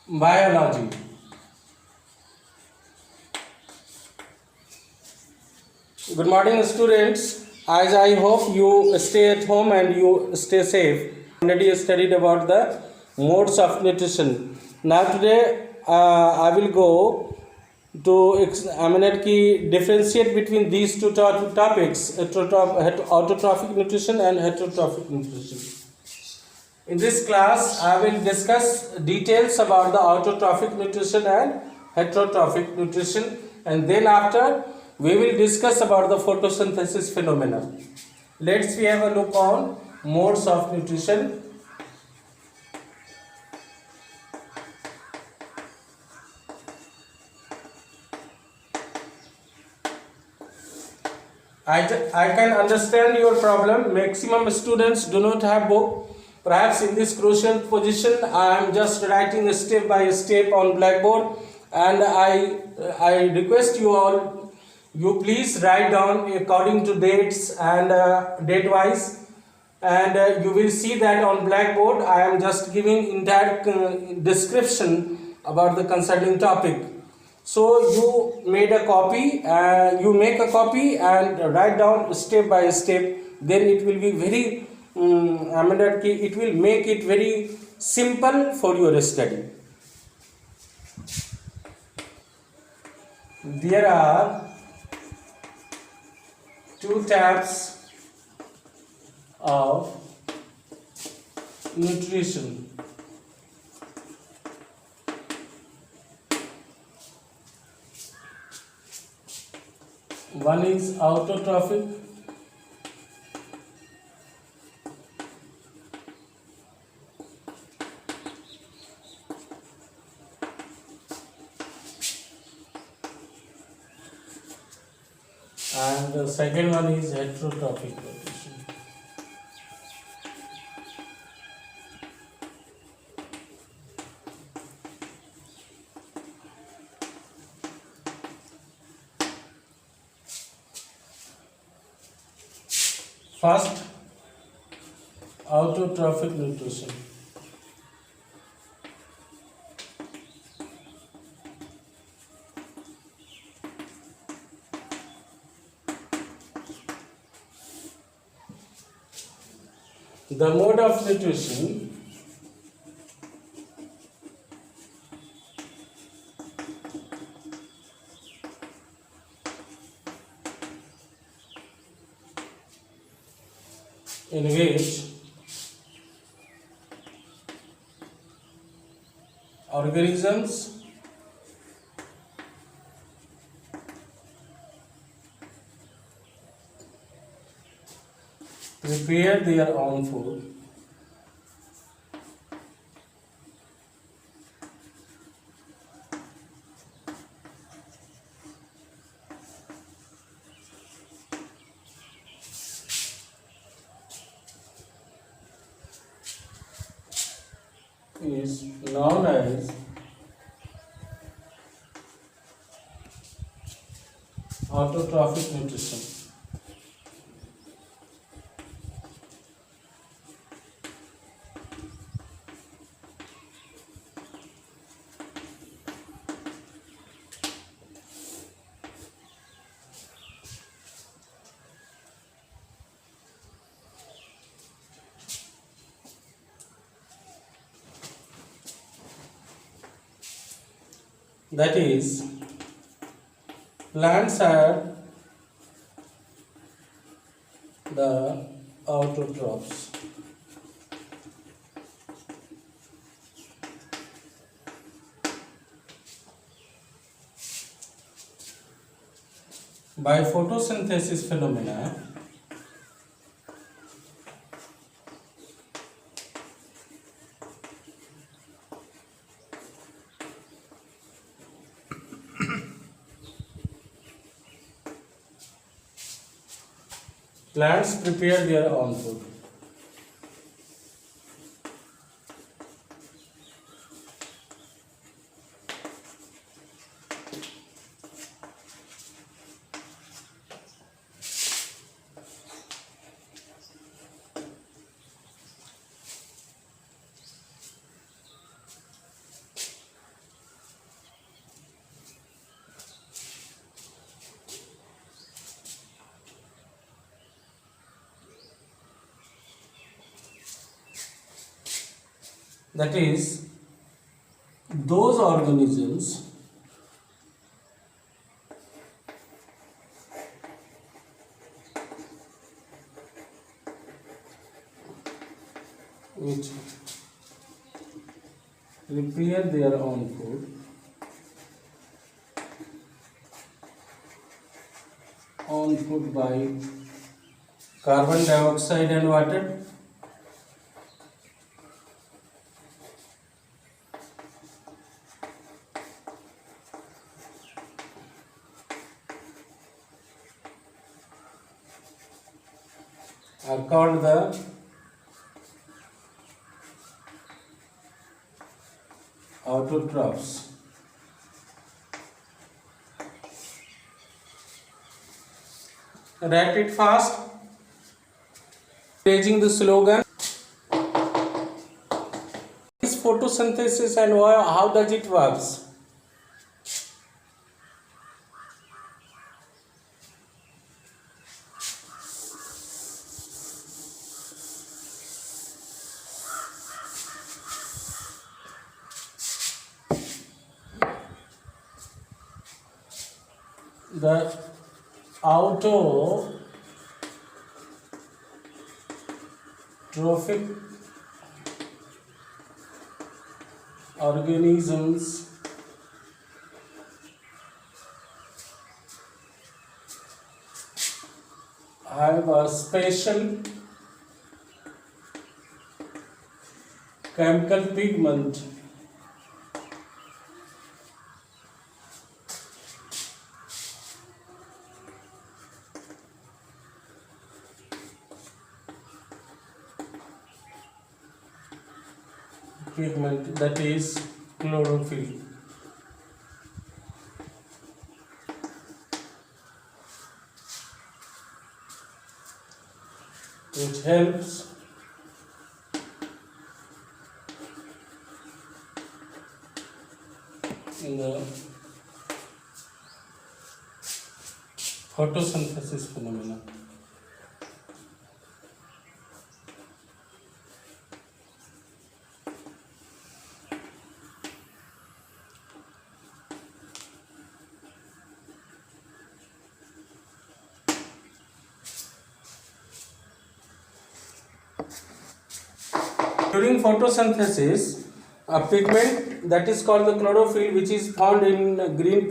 Biology. Good morning, students. As I hope you stay at home and you stay safe. Already studied about the modes of nutrition. Now today I will go to examine ki differentiate between these two topics: autotrophic nutrition and heterotrophic nutrition. In this class, I will discuss details about the autotrophic nutrition and heterotrophic nutrition, and then after we will discuss about the photosynthesis phenomena. Let's we have a look on modes of nutrition. I can understand your problem. Maximum students do not have book. Perhaps in this crucial position, I am just writing step by step on blackboard, and I request you all, you please write down according to dates and date wise, and you will see that on blackboard I am just giving entire description about the concerning topic. So you made a copy, you make a copy and write down step by step. Then it will be very, it will make it very simple for your study. There are two types of nutrition. One is autotrophic and the second one is heterotrophic nutrition. First, autotrophic nutrition. The mode of nutrition in which organisms prepare their own food is known as autotrophic nutrition. That is, plants are the autotrophs. By photosynthesis phenomena, plants prepare their own food. that is those organisms which prepare their own food by carbon dioxide and water. Are called the autotrophs. Write it fast. Paging the slogan. Is photosynthesis and how does it works? The autotrophic organisms have a special chemical pigment that is chlorophyll. Which helps in the photosynthesis phenomena. During photosynthesis, a pigment that is called the chlorophyll, which is found in green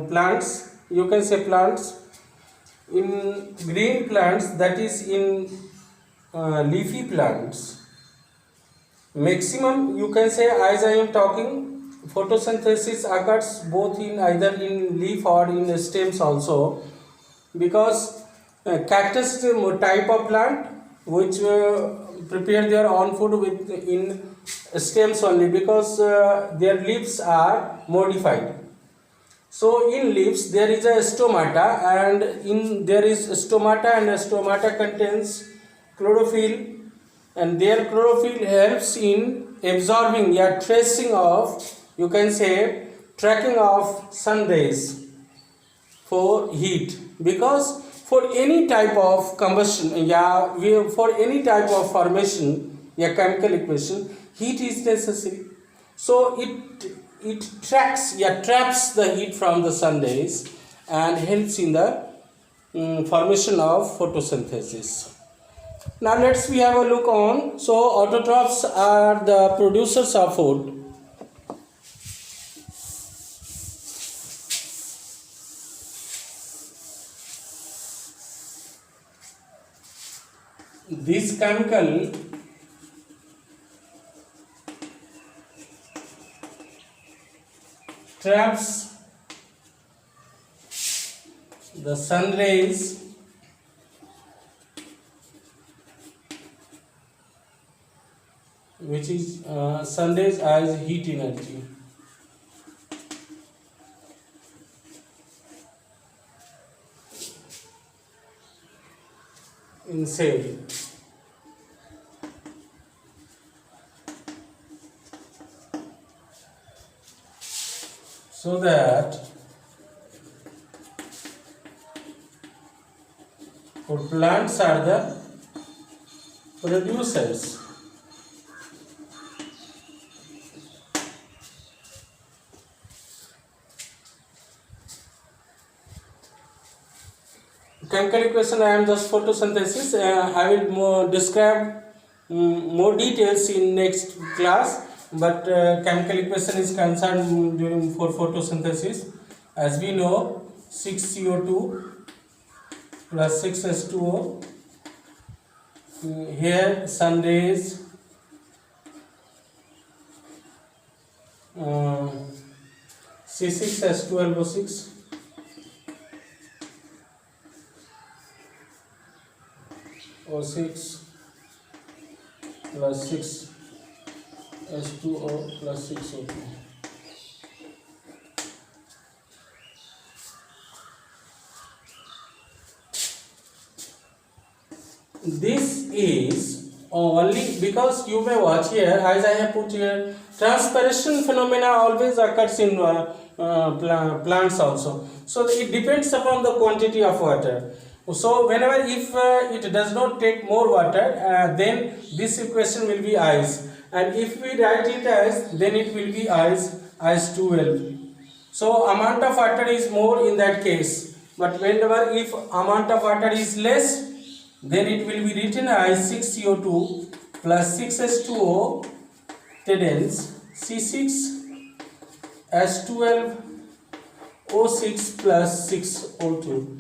plants, you can say plants, in green plants, that is in leafy plants, maximum you can say, as I am talking, photosynthesis occurs both in either in leaf or in stems also, because cactus is a type of plant which prepare their own food with in stems only, because their leaves are modified. So in leaves there is a stomata, and in there is stomata, and stomata contains chlorophyll, and their chlorophyll helps in absorbing, tracing of, you can say, tracking of sun rays for heat, because for any type of combustion, for any type of formation, chemical equation, heat is necessary. So it traps the heat from the sun rays and helps in the formation of photosynthesis. Now we have a look on. So autotrophs are the producers of food. This chemical traps the sun rays which is sun rays as heat energy. In cell. So that for plants are the producers chemical equation I am just photosynthesis. I will describe more details in next class, but chemical equation is concerned during for photosynthesis. As we know, 6CO2 plus 6H2O. Here sun rays, C6H12O6, O6 plus 6H2O plus 6O2. This is only because you may watch here, as I have put here, transpiration phenomena always occurs in plants also. So it depends upon the quantity of water. So whenever if it does not take more water, then this equation will be ice, and if we write it as, then it will be ice 12. So amount of water is more in that case, but whenever if amount of water is less, then it will be written as 6CO2 plus 6H2O tendons C6H12O6 plus 6O2.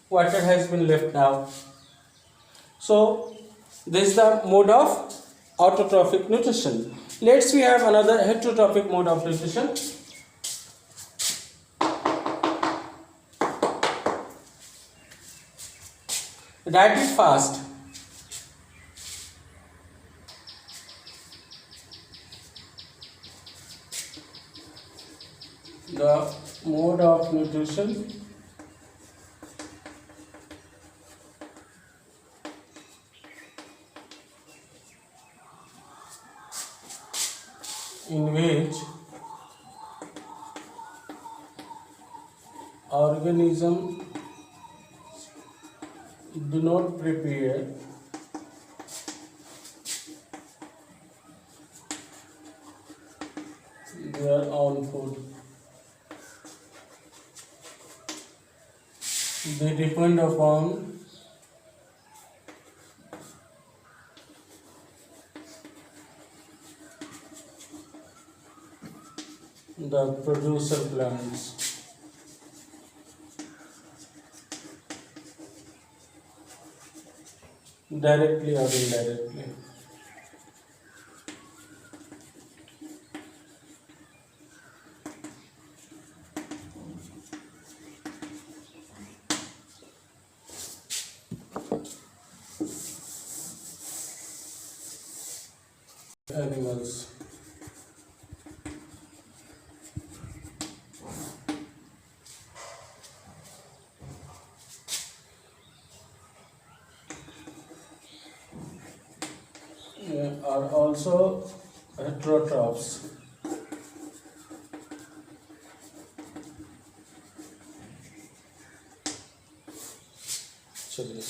Water has been left out. So this is the mode of autotrophic nutrition. Let's we have another heterotrophic mode of nutrition. Diet it fast. The mode of nutrition in which organism do not prepare their own food. They depend upon the producer plants. Directly or indirectly. Animals. Are also heterotrophs. चलिए